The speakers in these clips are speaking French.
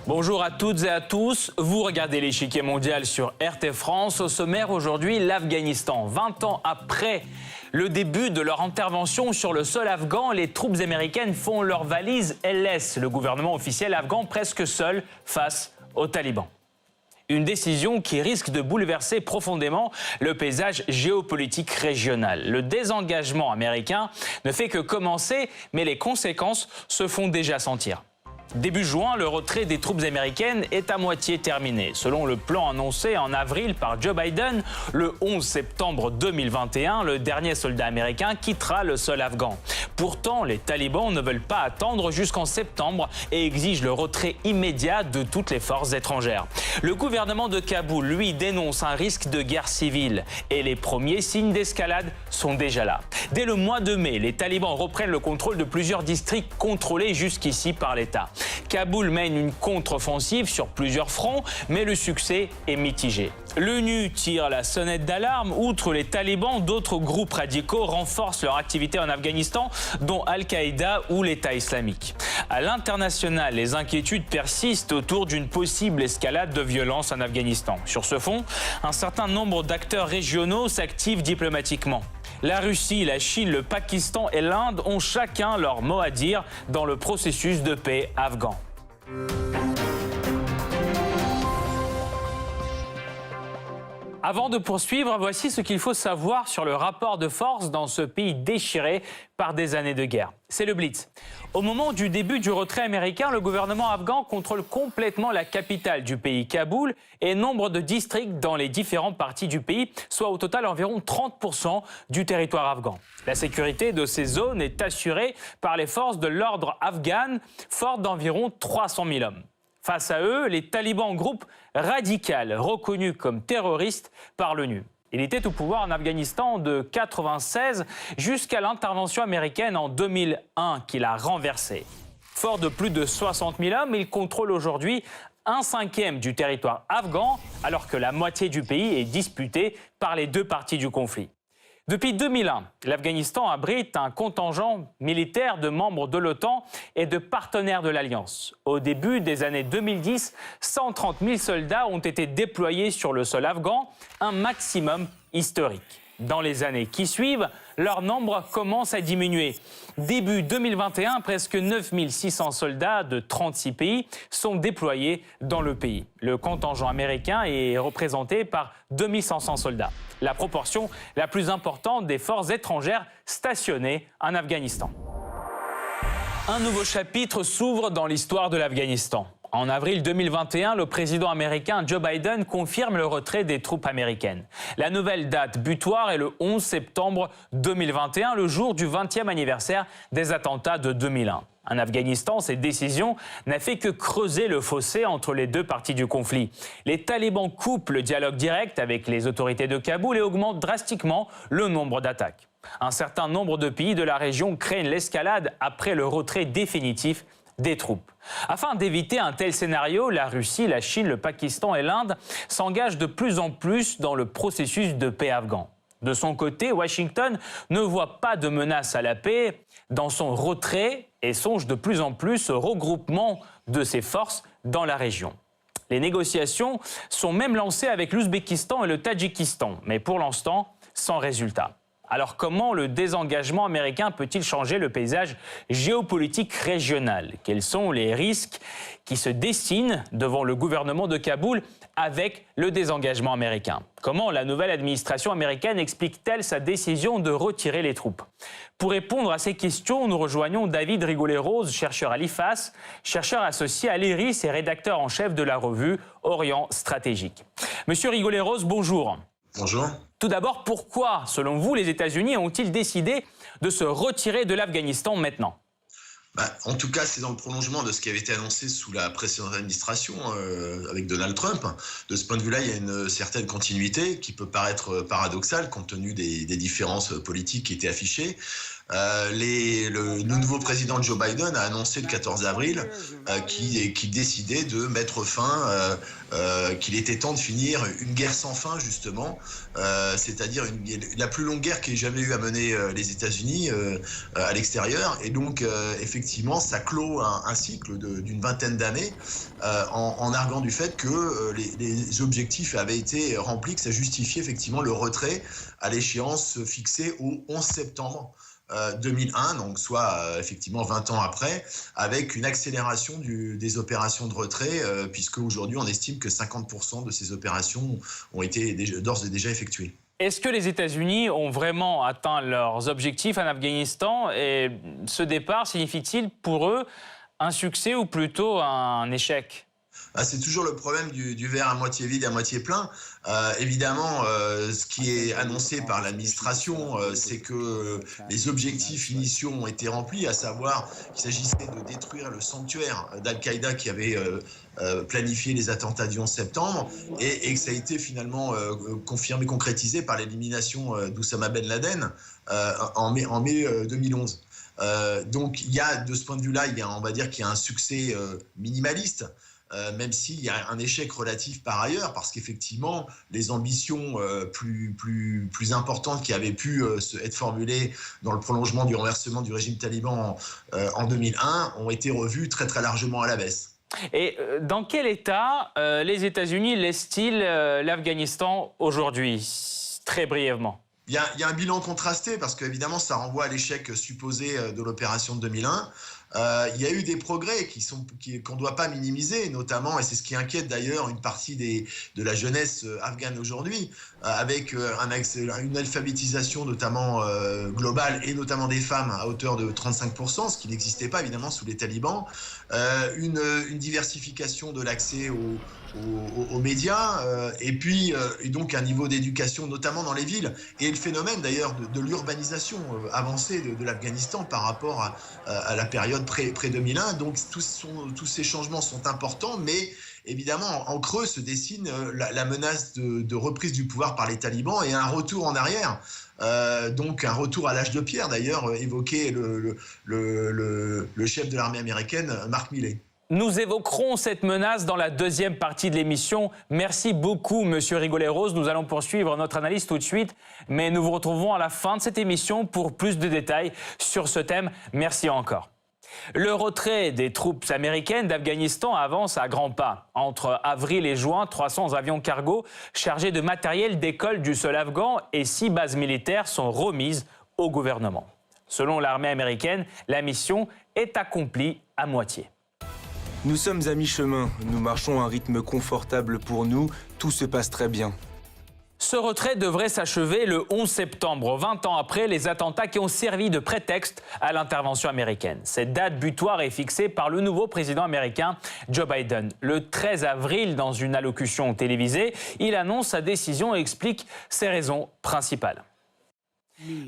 Bonjour à toutes et à tous, vous regardez l'échiquier mondial sur RT France. Au sommaire aujourd'hui, l'Afghanistan. 20 ans après le début de leur intervention sur le sol afghan, les troupes américaines font leur valise et laissent le gouvernement officiel afghan presque seul face aux talibans. Une décision qui risque de bouleverser profondément le paysage géopolitique régional. Le désengagement américain ne fait que commencer, mais les conséquences se font déjà sentir. Début juin, le retrait des troupes américaines est à moitié terminé. Selon le plan annoncé en avril par Joe Biden, le 11 septembre 2021, le dernier soldat américain quittera le sol afghan. Pourtant, les talibans ne veulent pas attendre jusqu'en septembre et exigent le retrait immédiat de toutes les forces étrangères. Le gouvernement de Kaboul, lui, dénonce un risque de guerre civile et les premiers signes d'escalade sont déjà là. Dès le mois de mai, les talibans reprennent le contrôle de plusieurs districts contrôlés jusqu'ici par l'État. Kaboul mène une contre-offensive sur plusieurs fronts, mais le succès est mitigé. L'ONU tire la sonnette d'alarme. Outre les talibans, d'autres groupes radicaux renforcent leur activité en Afghanistan, dont Al-Qaïda ou l'État islamique. À l'international, les inquiétudes persistent autour d'une possible escalade de violence en Afghanistan. Sur ce fond, un certain nombre d'acteurs régionaux s'activent diplomatiquement. La Russie, la Chine, le Pakistan et l'Inde ont chacun leur mot à dire dans le processus de paix afghan. Avant de poursuivre, voici ce qu'il faut savoir sur le rapport de force dans ce pays déchiré par des années de guerre. C'est le Blitz. Au moment du début du retrait américain, le gouvernement afghan contrôle complètement la capitale du pays, Kaboul, et nombre de districts dans les différentes parties du pays, soit au total environ 30% du territoire afghan. La sécurité de ces zones est assurée par les forces de l'ordre afghanes, fortes d'environ 300 000 hommes. Face à eux, les talibans, groupe radical reconnu comme terroriste par l'ONU. Il était au pouvoir en Afghanistan de 1996 jusqu'à l'intervention américaine en 2001 qui l'a renversé. Fort de plus de 60 000 hommes, il contrôle aujourd'hui 1/5 du territoire afghan, alors que la moitié du pays est disputée par les deux parties du conflit. Depuis 2001, l'Afghanistan abrite un contingent militaire de membres de l'OTAN et de partenaires de l'Alliance. Au début des années 2010, 130 000 soldats ont été déployés sur le sol afghan, un maximum historique. Dans les années qui suivent, leur nombre commence à diminuer. Début 2021, presque 9 600 soldats de 36 pays sont déployés dans le pays. Le contingent américain est représenté par 2 500 soldats, la proportion la plus importante des forces étrangères stationnées en Afghanistan. Un nouveau chapitre s'ouvre dans l'histoire de l'Afghanistan. En avril 2021, le président américain Joe Biden confirme le retrait des troupes américaines. La nouvelle date butoir est le 11 septembre 2021, le jour du 20e anniversaire des attentats de 2001. En Afghanistan, cette décision n'a fait que creuser le fossé entre les deux parties du conflit. Les talibans coupent le dialogue direct avec les autorités de Kaboul et augmentent drastiquement le nombre d'attaques. Un certain nombre de pays de la région craignent l'escalade après le retrait définitif des troupes. Afin d'éviter un tel scénario, la Russie, la Chine, le Pakistan et l'Inde s'engagent de plus en plus dans le processus de paix afghan. De son côté, Washington ne voit pas de menace à la paix dans son retrait et songe de plus en plus au regroupement de ses forces dans la région. Les négociations sont même lancées avec l'Ouzbékistan et le Tadjikistan, mais pour l'instant, sans résultat. Alors comment le désengagement américain peut-il changer le paysage géopolitique régional? Quels sont les risques qui se dessinent devant le gouvernement de Kaboul avec le désengagement américain? Comment la nouvelle administration américaine explique-t-elle sa décision de retirer les troupes? Pour répondre à ces questions, nous rejoignons David Rigollet-Rose, chercheur à l'IFAS, chercheur associé à l'IRIS et rédacteur en chef de la revue Orient Stratégique. Monsieur Rigollet-Rose, bonjour. Bonjour. Tout d'abord, pourquoi, selon vous, les États-Unis ont-ils décidé de se retirer de l'Afghanistan maintenant? En tout cas, c'est dans le prolongement de ce qui avait été annoncé sous la précédente administration avec Donald Trump. De ce point de vue-là, il y a une certaine continuité qui peut paraître paradoxale compte tenu des différences politiques qui étaient affichées. Le nouveau président Joe Biden a annoncé le 14 avril qu'il décidait de mettre fin, qu'il était temps de finir une guerre sans fin, justement, c'est-à-dire la plus longue guerre qu'ait jamais eu à mener les États-Unis à l'extérieur. Et donc, effectivement, ça clôt un cycle d'une vingtaine d'années en arguant du fait que les objectifs avaient été remplis, que ça justifiait effectivement le retrait à l'échéance fixée au 11 septembre 2001, donc soit effectivement 20 ans après, avec une accélération des opérations de retrait, puisque aujourd'hui on estime que 50% de ces opérations ont été d'ores et déjà effectuées. Est-ce que les États-Unis ont vraiment atteint leurs objectifs en Afghanistan et ce départ signifie-t-il pour eux un succès ou plutôt un échec ? C'est toujours le problème du verre à moitié vide, à moitié plein. Évidemment, ce qui est annoncé par l'administration, c'est que les objectifs initiaux ont été remplis, à savoir qu'il s'agissait de détruire le sanctuaire d'Al-Qaïda qui avait planifié les attentats du 11 septembre et que ça a été finalement confirmé, concrétisé par l'élimination d'Oussama Ben Laden en mai 2011. Donc, il y a, de ce point de vue-là, on va dire qu'il y a un succès minimaliste. Même s'il y a un échec relatif par ailleurs, parce qu'effectivement, les ambitions plus importantes qui avaient pu être formulées dans le prolongement du renversement du régime taliban en 2001 ont été revues très très largement à la baisse. Et dans quel état les États-Unis laissent-ils l'Afghanistan aujourd'hui, très brièvement ? Il y a un bilan contrasté, parce qu'évidemment, ça renvoie à l'échec supposé de l'opération de 2001. Il y a eu des progrès qu'on ne doit pas minimiser, notamment, et c'est ce qui inquiète d'ailleurs une partie de la jeunesse afghane aujourd'hui, avec une alphabétisation notamment globale, et notamment des femmes à hauteur de 35%, ce qui n'existait pas évidemment sous les talibans, une diversification de l'accès aux médias, et donc un niveau d'éducation, notamment dans les villes, et le phénomène d'ailleurs de l'urbanisation avancée de l'Afghanistan par rapport à la période pré-2001. Donc tous ces changements sont importants, mais évidemment en creux se dessine la menace de reprise du pouvoir par les talibans et un retour en arrière. Donc un retour à l'âge de pierre, d'ailleurs évoqué le chef de l'armée américaine, Mark Milley. Nous évoquerons cette menace dans la deuxième partie de l'émission. Merci beaucoup, Monsieur Rigoleros. Nous allons poursuivre notre analyse tout de suite, mais nous vous retrouvons à la fin de cette émission pour plus de détails sur ce thème. Merci encore. Le retrait des troupes américaines d'Afghanistan avance à grands pas. Entre avril et juin, 300 avions cargo chargés de matériel décollent du sol afghan et 6 bases militaires sont remises au gouvernement. Selon l'armée américaine, la mission est accomplie à moitié. Nous sommes à mi-chemin, nous marchons à un rythme confortable pour nous, tout se passe très bien. Ce retrait devrait s'achever le 11 septembre, 20 ans après les attentats qui ont servi de prétexte à l'intervention américaine. Cette date butoir est fixée par le nouveau président américain Joe Biden. Le 13 avril, dans une allocution télévisée, il annonce sa décision et explique ses raisons principales.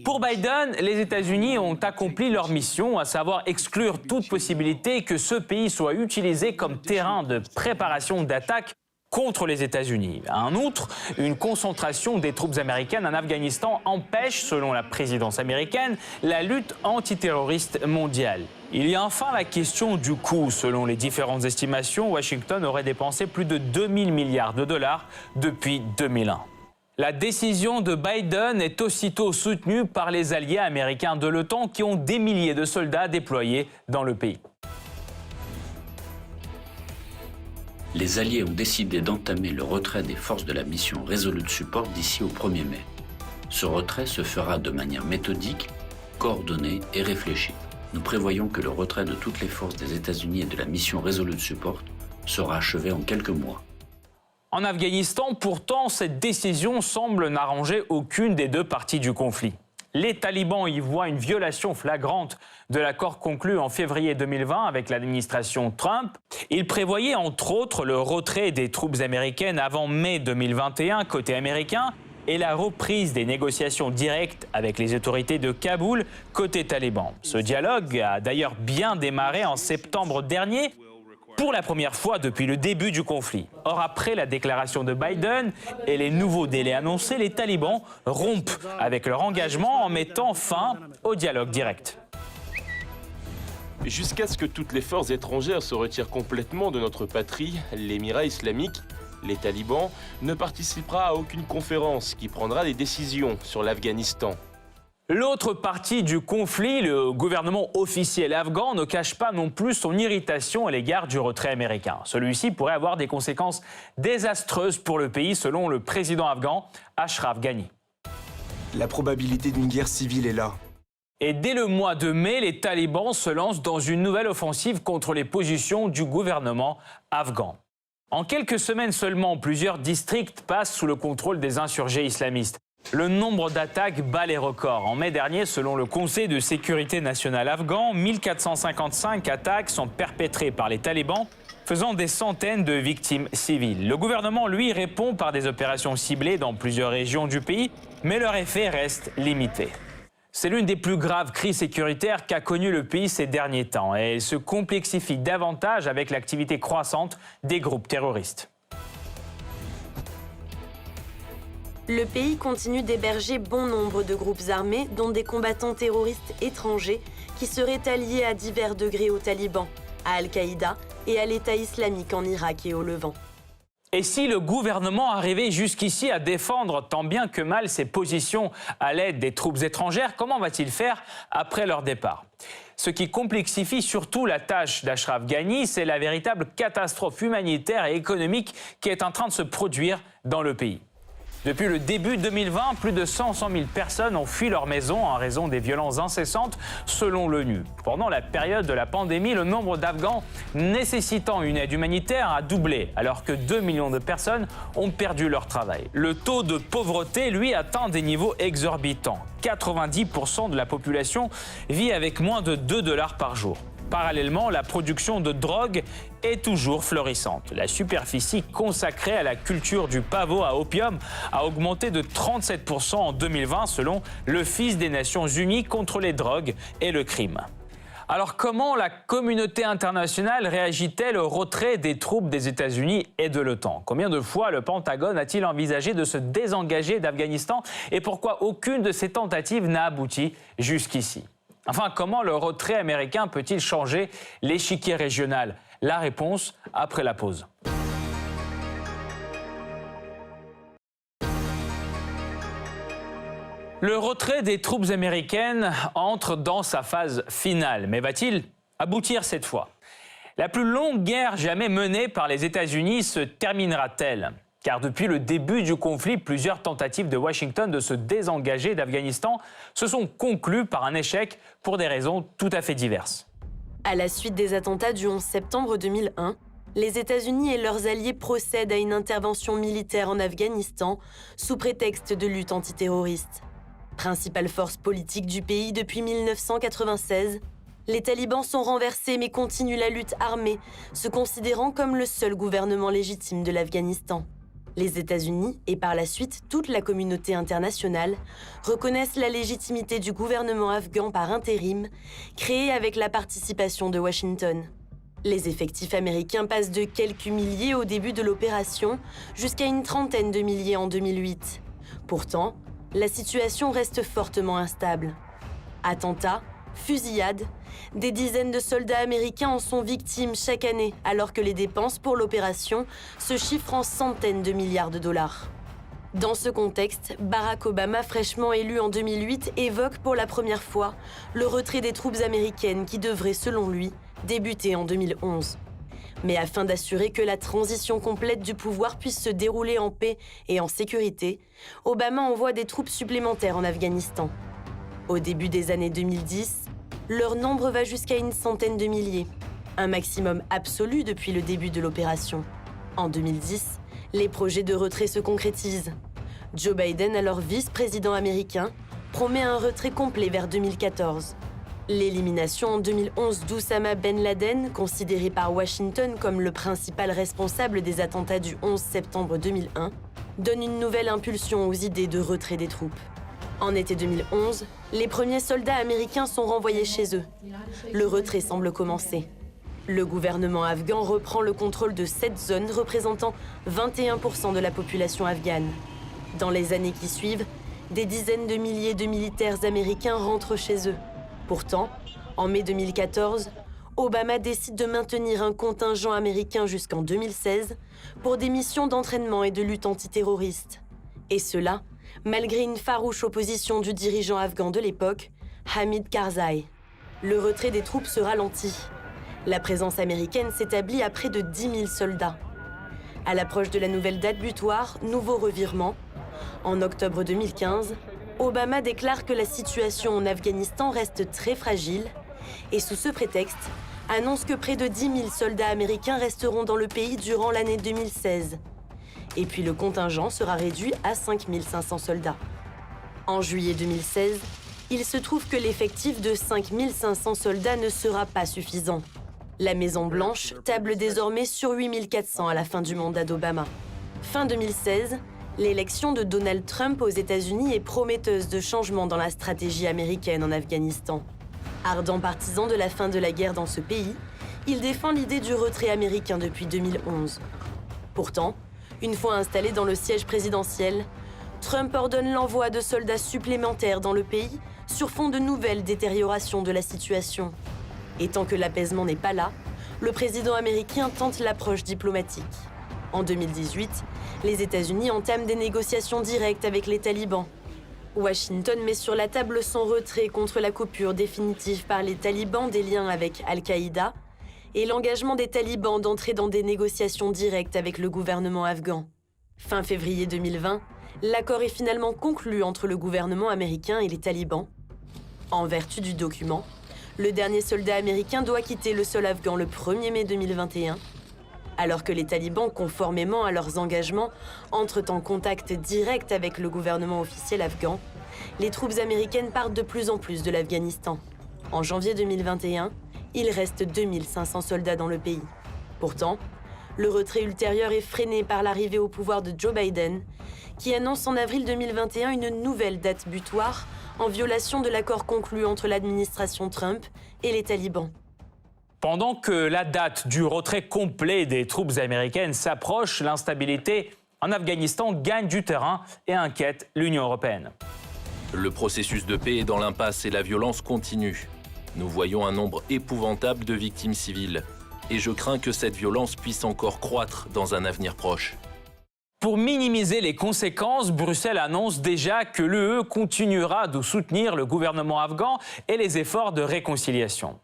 Pour Biden, les États-Unis ont accompli leur mission, à savoir exclure toute possibilité que ce pays soit utilisé comme terrain de préparation d'attaque contre les États-Unis. En outre, une concentration des troupes américaines en Afghanistan empêche, selon la présidence américaine, la lutte antiterroriste mondiale. Il y a enfin la question du coût. Selon les différentes estimations, Washington aurait dépensé plus de 2000 milliards de dollars depuis 2001. La décision de Biden est aussitôt soutenue par les alliés américains de l'OTAN qui ont des milliers de soldats déployés dans le pays. Les alliés ont décidé d'entamer le retrait des forces de la mission Resolute Support d'ici au 1er mai. Ce retrait se fera de manière méthodique, coordonnée et réfléchie. Nous prévoyons que le retrait de toutes les forces des États-Unis et de la mission Resolute Support sera achevé en quelques mois. En Afghanistan, pourtant, cette décision semble n'arranger aucune des deux parties du conflit. Les talibans y voient une violation flagrante de l'accord conclu en février 2020 avec l'administration Trump. Ils prévoyaient entre autres le retrait des troupes américaines avant mai 2021 côté américain et la reprise des négociations directes avec les autorités de Kaboul côté taliban. Ce dialogue a d'ailleurs bien démarré en septembre dernier, pour la première fois depuis le début du conflit. Or, après la déclaration de Biden et les nouveaux délais annoncés, les talibans rompent avec leur engagement en mettant fin au dialogue direct. Jusqu'à ce que toutes les forces étrangères se retirent complètement de notre patrie, l'Émirat islamique, les talibans, ne participera à aucune conférence qui prendra des décisions sur l'Afghanistan. L'autre partie du conflit, le gouvernement officiel afghan, ne cache pas non plus son irritation à l'égard du retrait américain. Celui-ci pourrait avoir des conséquences désastreuses pour le pays, selon le président afghan, Ashraf Ghani. La probabilité d'une guerre civile est là. Et dès le mois de mai, les talibans se lancent dans une nouvelle offensive contre les positions du gouvernement afghan. En quelques semaines seulement, plusieurs districts passent sous le contrôle des insurgés islamistes. Le nombre d'attaques bat les records. En mai dernier, selon le Conseil de sécurité nationale afghan, 1455 attaques sont perpétrées par les talibans, faisant des centaines de victimes civiles. Le gouvernement, lui, répond par des opérations ciblées dans plusieurs régions du pays, mais leur effet reste limité. C'est l'une des plus graves crises sécuritaires qu'a connu le pays ces derniers temps et elle se complexifie davantage avec l'activité croissante des groupes terroristes. Le pays continue d'héberger bon nombre de groupes armés, dont des combattants terroristes étrangers qui seraient alliés à divers degrés aux talibans, à Al-Qaïda et à l'État islamique en Irak et au Levant. Et si le gouvernement arrivait jusqu'ici à défendre tant bien que mal ses positions à l'aide des troupes étrangères, comment va-t-il faire après leur départ ? Ce qui complexifie surtout la tâche d'Ashraf Ghani, c'est la véritable catastrophe humanitaire et économique qui est en train de se produire dans le pays. Depuis le début 2020, plus de 100 000 personnes ont fui leur maison en raison des violences incessantes, selon l'ONU. Pendant la période de la pandémie, le nombre d'Afghans nécessitant une aide humanitaire a doublé, alors que 2 millions de personnes ont perdu leur travail. Le taux de pauvreté, lui, atteint des niveaux exorbitants. 90% de la population vit avec moins de 2 $ par jour. Parallèlement, la production de drogue est toujours florissante. La superficie consacrée à la culture du pavot à opium a augmenté de 37% en 2020 selon l'Office des Nations Unies contre les drogues et le crime. Alors comment la communauté internationale réagit-elle au retrait des troupes des États-Unis et de l'OTAN ? Combien de fois le Pentagone a-t-il envisagé de se désengager d'Afghanistan et pourquoi aucune de ces tentatives n'a abouti jusqu'ici ? Enfin, comment le retrait américain peut-il changer l'échiquier régional ? La réponse après la pause. Le retrait des troupes américaines entre dans sa phase finale. Mais va-t-il aboutir cette fois ? La plus longue guerre jamais menée par les États-Unis se terminera-t-elle ? Car depuis le début du conflit, plusieurs tentatives de Washington de se désengager d'Afghanistan se sont conclues par un échec pour des raisons tout à fait diverses. À la suite des attentats du 11 septembre 2001, les États-Unis et leurs alliés procèdent à une intervention militaire en Afghanistan sous prétexte de lutte antiterroriste. Principale force politique du pays depuis 1996, les talibans sont renversés mais continuent la lutte armée, se considérant comme le seul gouvernement légitime de l'Afghanistan. Les États-Unis, et par la suite toute la communauté internationale, reconnaissent la légitimité du gouvernement afghan par intérim, créé avec la participation de Washington. Les effectifs américains passent de quelques milliers au début de l'opération jusqu'à une trentaine de milliers en 2008. Pourtant, la situation reste fortement instable. Attentats, fusillades, des dizaines de soldats américains en sont victimes chaque année, alors que les dépenses pour l'opération se chiffrent en centaines de milliards de dollars. Dans ce contexte, Barack Obama, fraîchement élu en 2008, évoque pour la première fois le retrait des troupes américaines qui devrait, selon lui, débuter en 2011. Mais afin d'assurer que la transition complète du pouvoir puisse se dérouler en paix et en sécurité, Obama envoie des troupes supplémentaires en Afghanistan. Au début des années 2010, leur nombre va jusqu'à une centaine de milliers, un maximum absolu depuis le début de l'opération. En 2010, les projets de retrait se concrétisent. Joe Biden, alors vice-président américain, promet un retrait complet vers 2014. L'élimination en 2011 d'Oussama Ben Laden, considéré par Washington comme le principal responsable des attentats du 11 septembre 2001, donne une nouvelle impulsion aux idées de retrait des troupes. En été 2011, les premiers soldats américains sont renvoyés chez eux. Le retrait semble commencer. Le gouvernement afghan reprend le contrôle de 7 zones représentant 21% de la population afghane. Dans les années qui suivent, des dizaines de milliers de militaires américains rentrent chez eux. Pourtant, en mai 2014, Obama décide de maintenir un contingent américain jusqu'en 2016 pour des missions d'entraînement et de lutte antiterroriste. Et cela, malgré une farouche opposition du dirigeant afghan de l'époque, Hamid Karzai. Le retrait des troupes se ralentit. La présence américaine s'établit à près de 10 000 soldats. À l'approche de la nouvelle date butoir, nouveau revirement. En octobre 2015, Obama déclare que la situation en Afghanistan reste très fragile et sous ce prétexte, annonce que près de 10 000 soldats américains resteront dans le pays durant l'année 2016. Et puis le contingent sera réduit à 5 500 soldats. En juillet 2016, il se trouve que l'effectif de 5 500 soldats ne sera pas suffisant. La Maison-Blanche table désormais sur 8 400 à la fin du mandat d'Obama. Fin 2016, l'élection de Donald Trump aux États-Unis est prometteuse de changements dans la stratégie américaine en Afghanistan. Ardent partisan de la fin de la guerre dans ce pays, il défend l'idée du retrait américain depuis 2011. Pourtant, une fois installé dans le siège présidentiel, Trump ordonne l'envoi de soldats supplémentaires dans le pays sur fond de nouvelles détériorations de la situation. Et tant que l'apaisement n'est pas là, le président américain tente l'approche diplomatique. En 2018, les États-Unis entament des négociations directes avec les talibans. Washington met sur la table son retrait contre la coupure définitive par les talibans des liens avec Al-Qaïda et l'engagement des talibans d'entrer dans des négociations directes avec le gouvernement afghan. Fin février 2020, l'accord est finalement conclu entre le gouvernement américain et les talibans. En vertu du document, le dernier soldat américain doit quitter le sol afghan le 1er mai 2021, alors que les talibans, conformément à leurs engagements, entrent en contact direct avec le gouvernement officiel afghan. Les troupes américaines partent de plus en plus de l'Afghanistan. En janvier 2021, il reste 2500 soldats dans le pays. Pourtant, le retrait ultérieur est freiné par l'arrivée au pouvoir de Joe Biden, qui annonce en avril 2021 une nouvelle date butoir en violation de l'accord conclu entre l'administration Trump et les talibans. Pendant que la date du retrait complet des troupes américaines s'approche, l'instabilité en Afghanistan gagne du terrain et inquiète l'Union européenne. Le processus de paix est dans l'impasse et la violence continue. Nous voyons un nombre épouvantable de victimes civiles. Et je crains que cette violence puisse encore croître dans un avenir proche. Pour minimiser les conséquences, Bruxelles annonce déjà que l'UE continuera de soutenir le gouvernement afghan et les efforts de réconciliation.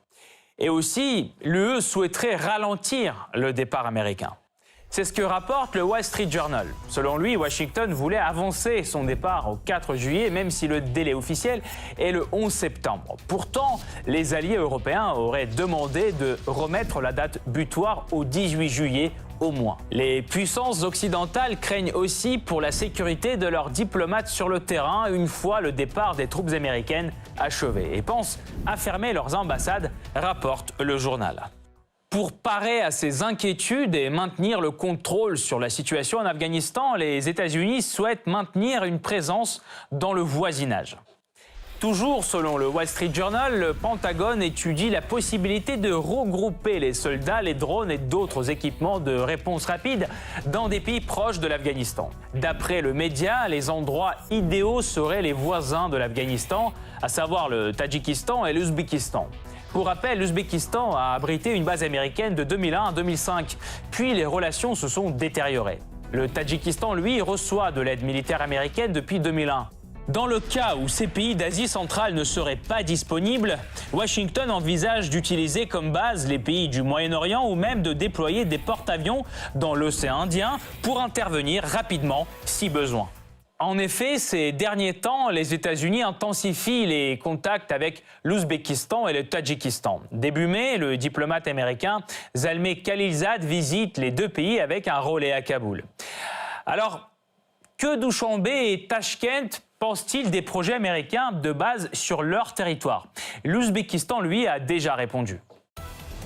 Et aussi, l'UE souhaiterait ralentir le départ américain. C'est ce que rapporte le Wall Street Journal. Selon lui, Washington voulait avancer son départ au 4 juillet, même si le délai officiel est le 11 septembre. Pourtant, les alliés européens auraient demandé de remettre la date butoir au 18 juillet au moins. Les puissances occidentales craignent aussi pour la sécurité de leurs diplomates sur le terrain une fois le départ des troupes américaines achevé et pensent à fermer leurs ambassades, rapporte le journal. Pour parer à ces inquiétudes et maintenir le contrôle sur la situation en Afghanistan, les États-Unis souhaitent maintenir une présence dans le voisinage. Toujours selon le Wall Street Journal, le Pentagone étudie la possibilité de regrouper les soldats, les drones et d'autres équipements de réponse rapide dans des pays proches de l'Afghanistan. D'après le média, les endroits idéaux seraient les voisins de l'Afghanistan, à savoir le Tadjikistan et l'Ouzbékistan. Pour rappel, l'Ouzbékistan a abrité une base américaine de 2001 à 2005, puis les relations se sont détériorées. Le Tadjikistan, lui, reçoit de l'aide militaire américaine depuis 2001. Dans le cas où ces pays d'Asie centrale ne seraient pas disponibles, Washington envisage d'utiliser comme base les pays du Moyen-Orient ou même de déployer des porte-avions dans l'océan Indien pour intervenir rapidement si besoin. En effet, ces derniers temps, les États-Unis intensifient les contacts avec l'Ouzbékistan et le Tadjikistan. Début mai, le diplomate américain Zalmay Khalilzad visite les deux pays avec un relais à Kaboul. Alors, que Douchanbe et Tachkent pensent-ils des projets américains de base sur leur territoire? L'Ouzbékistan, lui, a déjà répondu.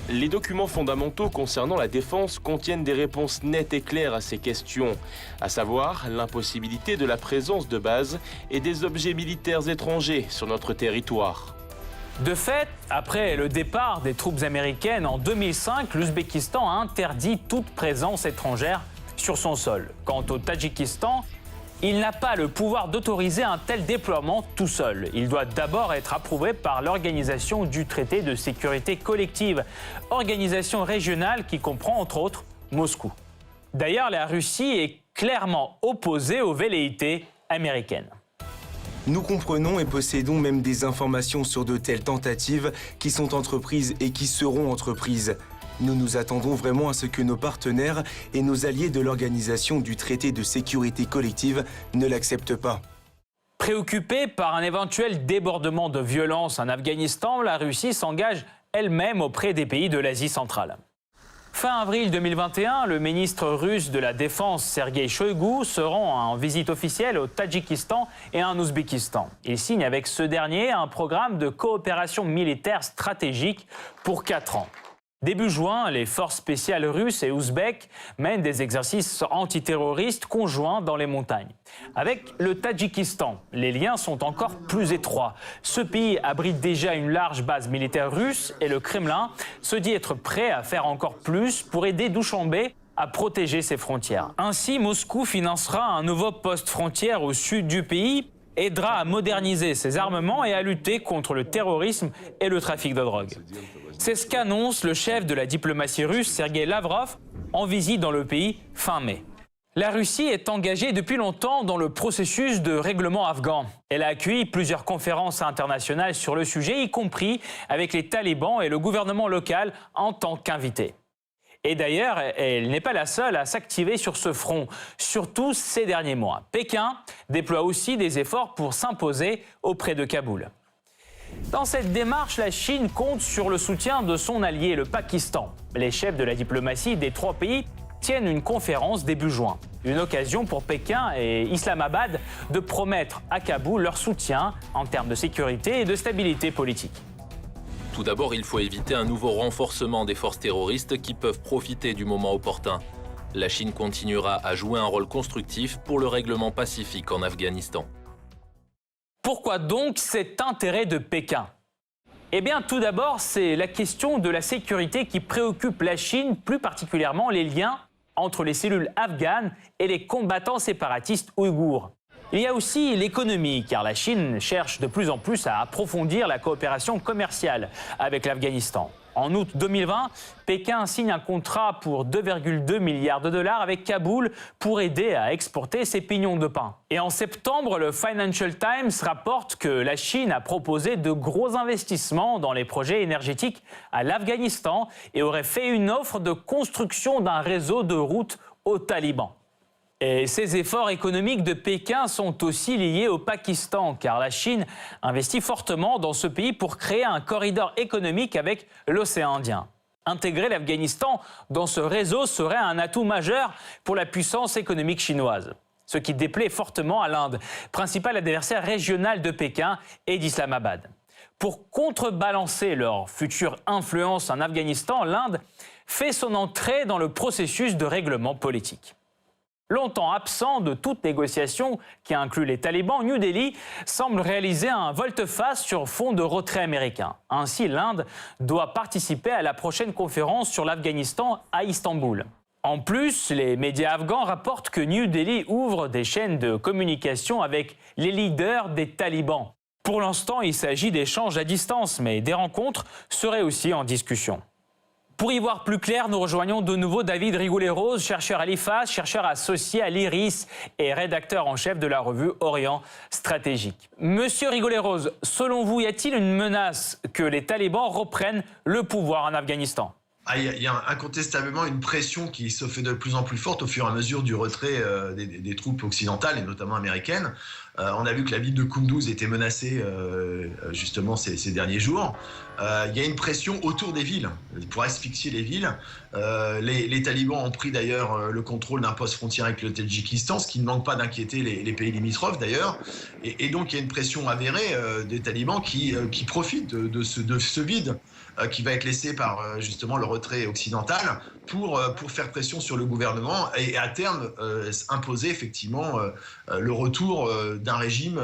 Les documents fondamentaux concernant la défense contiennent des réponses nettes et claires à ces questions, à savoir l'impossibilité de la présence de bases et des objets militaires étrangers sur notre territoire. De fait, après le départ des troupes américaines en 2005, l'Ouzbékistan a interdit toute présence étrangère sur son sol. Quant au Tadjikistan, il n'a pas le pouvoir d'autoriser un tel déploiement tout seul. Il doit d'abord être approuvé par l'Organisation du traité de sécurité collective, organisation régionale qui comprend entre autres Moscou. D'ailleurs, la Russie est clairement opposée aux velléités américaines. Nous comprenons et possédons même des informations sur de telles tentatives qui sont entreprises et qui seront entreprises. Nous nous attendons vraiment à ce que nos partenaires et nos alliés de l'Organisation du traité de sécurité collective ne l'acceptent pas. Préoccupée par un éventuel débordement de violence en Afghanistan, la Russie s'engage elle-même auprès des pays de l'Asie centrale. Fin avril 2021, le ministre russe de la Défense, Sergueï Shoïgu, se rend en visite officielle au Tadjikistan et en Ouzbékistan. Il signe avec ce dernier un programme de coopération militaire stratégique pour 4 ans. Début juin, les forces spéciales russes et ouzbèques mènent des exercices antiterroristes conjoints dans les montagnes. Avec le Tadjikistan, les liens sont encore plus étroits. Ce pays abrite déjà une large base militaire russe et le Kremlin se dit être prêt à faire encore plus pour aider Douchanbé à protéger ses frontières. Ainsi, Moscou financera un nouveau poste frontière au sud du pays, aidera à moderniser ses armements et à lutter contre le terrorisme et le trafic de drogue. C'est ce qu'annonce le chef de la diplomatie russe, Sergueï Lavrov, en visite dans le pays fin mai. La Russie est engagée depuis longtemps dans le processus de règlement afghan. Elle a accueilli plusieurs conférences internationales sur le sujet, y compris avec les talibans et le gouvernement local en tant qu'invité. Et d'ailleurs, elle n'est pas la seule à s'activer sur ce front, surtout ces derniers mois. Pékin déploie aussi des efforts pour s'imposer auprès de Kaboul. Dans cette démarche, la Chine compte sur le soutien de son allié, le Pakistan. Les chefs de la diplomatie des 3 pays tiennent une conférence début juin. Une occasion pour Pékin et Islamabad de promettre à Kaboul leur soutien en termes de sécurité et de stabilité politique. Tout d'abord, il faut éviter un nouveau renforcement des forces terroristes qui peuvent profiter du moment opportun. La Chine continuera à jouer un rôle constructif pour le règlement pacifique en Afghanistan. Pourquoi donc cet intérêt de Pékin ? Eh bien, tout d'abord, c'est la question de la sécurité qui préoccupe la Chine, plus particulièrement les liens entre les cellules afghanes et les combattants séparatistes ouïghours. Il y a aussi l'économie, car la Chine cherche de plus en plus à approfondir la coopération commerciale avec l'Afghanistan. En août 2020, Pékin signe un contrat pour 2,2 milliards de dollars avec Kaboul pour aider à exporter ses pignons de pain. Et en septembre, le Financial Times rapporte que la Chine a proposé de gros investissements dans les projets énergétiques à l'Afghanistan et aurait fait une offre de construction d'un réseau de routes aux talibans. Et ces efforts économiques de Pékin sont aussi liés au Pakistan, car la Chine investit fortement dans ce pays pour créer un corridor économique avec l'océan Indien. Intégrer l'Afghanistan dans ce réseau serait un atout majeur pour la puissance économique chinoise, ce qui déplaît fortement à l'Inde, principal adversaire régional de Pékin et d'Islamabad. Pour contrebalancer leur future influence en Afghanistan, l'Inde fait son entrée dans le processus de règlement politique. Longtemps absent de toute négociation qui inclut les talibans, New Delhi semble réaliser un volte-face sur fond de retrait américain. Ainsi, l'Inde doit participer à la prochaine conférence sur l'Afghanistan à Istanbul. En plus, les médias afghans rapportent que New Delhi ouvre des chaînes de communication avec les leaders des talibans. Pour l'instant, il s'agit d'échanges à distance, mais des rencontres seraient aussi en discussion. Pour y voir plus clair, nous rejoignons de nouveau David Rigoulet-Rose, chercheur à l'IFAS, chercheur associé à l'IRIS et rédacteur en chef de la revue Orient Stratégique. Monsieur Rigoulet-Rose, selon vous, y a-t-il une menace que les talibans reprennent le pouvoir en Afghanistan ? Il y a incontestablement une pression qui se fait de plus en plus forte au fur et à mesure du retrait des troupes occidentales et notamment américaines. On a vu que la ville de Kunduz était menacée justement ces derniers jours. Il y a une pression autour des villes pour asphyxier les villes. Les talibans ont pris d'ailleurs le contrôle d'un poste frontière avec le Tadjikistan, ce qui ne manque pas d'inquiéter les pays limitrophes d'ailleurs. Et donc il y a une pression avérée des talibans qui profitent de ce vide qui va être laissé par justement le retrait occidental pour faire pression sur le gouvernement et à terme imposer effectivement le retour d'un régime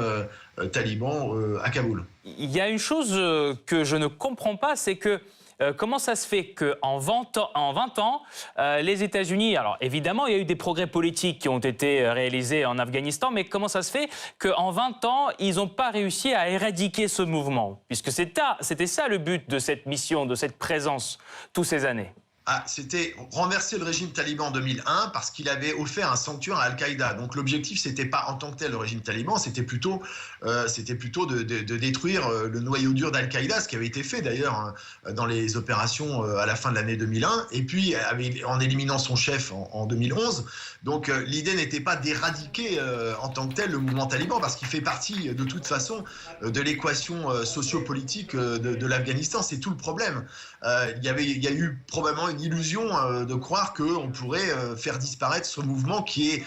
taliban à Kaboul. Il y a une chose que je ne comprends pas, c'est que comment ça se fait qu'en 20 ans, les États-Unis, alors évidemment, il y a eu des progrès politiques qui ont été réalisés en Afghanistan, mais comment ça se fait qu'en 20 ans, ils n'ont pas réussi à éradiquer ce mouvement? Puisque c'était ça le but de cette mission, de cette présence, toutes ces années. C'était renverser le régime taliban en 2001 parce qu'il avait offert un sanctuaire à Al-Qaïda. Donc l'objectif, c'était pas en tant que tel le régime taliban, c'était plutôt de détruire le noyau dur d'Al-Qaïda, ce qui avait été fait d'ailleurs dans les opérations à la fin de l'année 2001, et puis en éliminant son chef en 2011. Donc l'idée n'était pas d'éradiquer en tant que tel le mouvement taliban, parce qu'il fait partie de toute façon de l'équation sociopolitique de l'Afghanistan. C'est tout le problème. Il y a eu probablement une illusion de croire qu'on pourrait faire disparaître ce mouvement qui est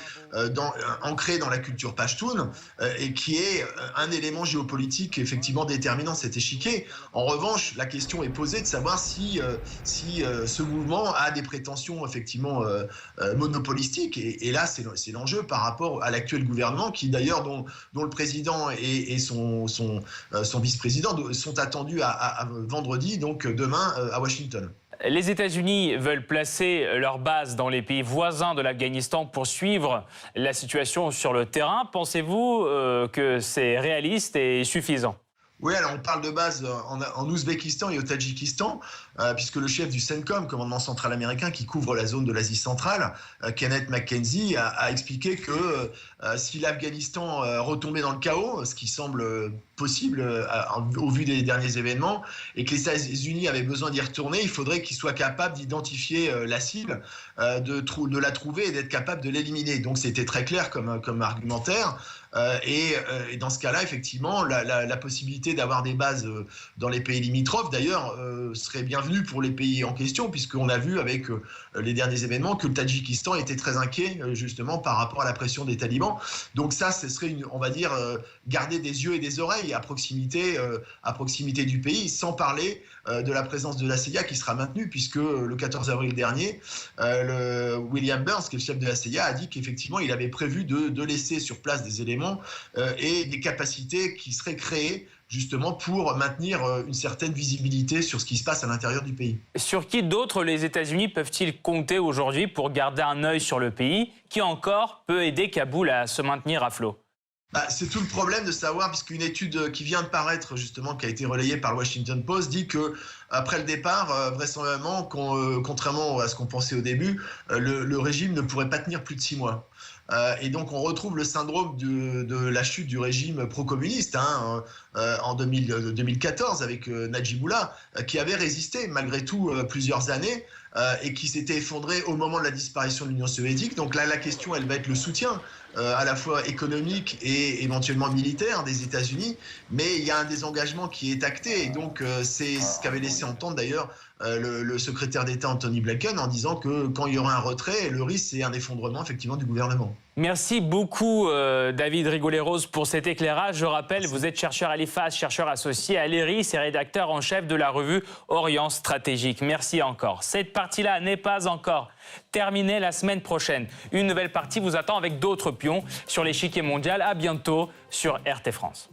ancré dans la culture pachtoune et qui est un élément géopolitique effectivement déterminant, cet échiquier. En revanche, la question est posée de savoir si ce mouvement a des prétentions effectivement monopolistiques. Et là, c'est l'enjeu par rapport à l'actuel gouvernement qui d'ailleurs, dont le président et son vice-président sont attendus à vendredi, donc demain, à Washington. Les États-Unis veulent placer leur base dans les pays voisins de l'Afghanistan pour suivre la situation sur le terrain. Pensez-vous que c'est réaliste et suffisant ? Oui, alors on parle de base en Ouzbékistan et au Tadjikistan, puisque le chef du CENTCOM, commandement central américain qui couvre la zone de l'Asie centrale, Kenneth McKenzie, a expliqué que si l'Afghanistan retombait dans le chaos, ce qui semble possible au vu des derniers événements, et que les États-Unis avaient besoin d'y retourner, il faudrait qu'ils soient capables d'identifier la cible, de la trouver et d'être capables de l'éliminer. Donc c'était très clair comme argumentaire. Et dans ce cas-là, effectivement, la possibilité d'avoir des bases dans les pays limitrophes, d'ailleurs, serait bienvenue pour les pays en question, puisqu'on a vu avec les derniers événements que le Tadjikistan était très inquiet, justement, par rapport à la pression des talibans. Donc ça, ce serait, on va dire, garder des yeux et des oreilles à proximité du pays, sans parler de la présence de la CIA qui sera maintenue, puisque le 14 avril dernier, William Burns, qui est le chef de la CIA, a dit qu'effectivement, il avait prévu de laisser sur place des éléments et des capacités qui seraient créées justement pour maintenir une certaine visibilité sur ce qui se passe à l'intérieur du pays. Sur qui d'autres les États-Unis peuvent-ils compter aujourd'hui pour garder un œil sur le pays? Qui encore peut aider Kaboul à se maintenir à flot? C'est tout le problème de savoir, puisqu'une étude qui vient de paraître, justement, qui a été relayée par le Washington Post, dit que après le départ, vraisemblablement, contrairement à ce qu'on pensait au début, le régime ne pourrait pas tenir plus de 6 mois. Et donc on retrouve le syndrome de la chute du régime pro-communiste en 2014 avec Najibullah, qui avait résisté malgré tout plusieurs années et qui s'était effondré au moment de la disparition de l'Union soviétique. Donc là, la question, elle va être le soutien à la fois économique et éventuellement militaire des États-Unis, mais il y a un désengagement qui est acté, et donc c'est ce qu'avait laissé entendre d'ailleurs le secrétaire d'État Anthony Blinken en disant que quand il y aura un retrait, le risque c'est un effondrement effectivement du gouvernement. Merci beaucoup David Rigoleros pour cet éclairage. Je rappelle, vous êtes chercheur à l'IFAS, chercheur associé à l'ERIS et rédacteur en chef de la revue Orient Stratégique. Merci encore. Cette partie-là n'est pas encore terminée. La semaine prochaine, une nouvelle partie vous attend avec d'autres pions sur l'échiquier mondial. À bientôt sur RT France.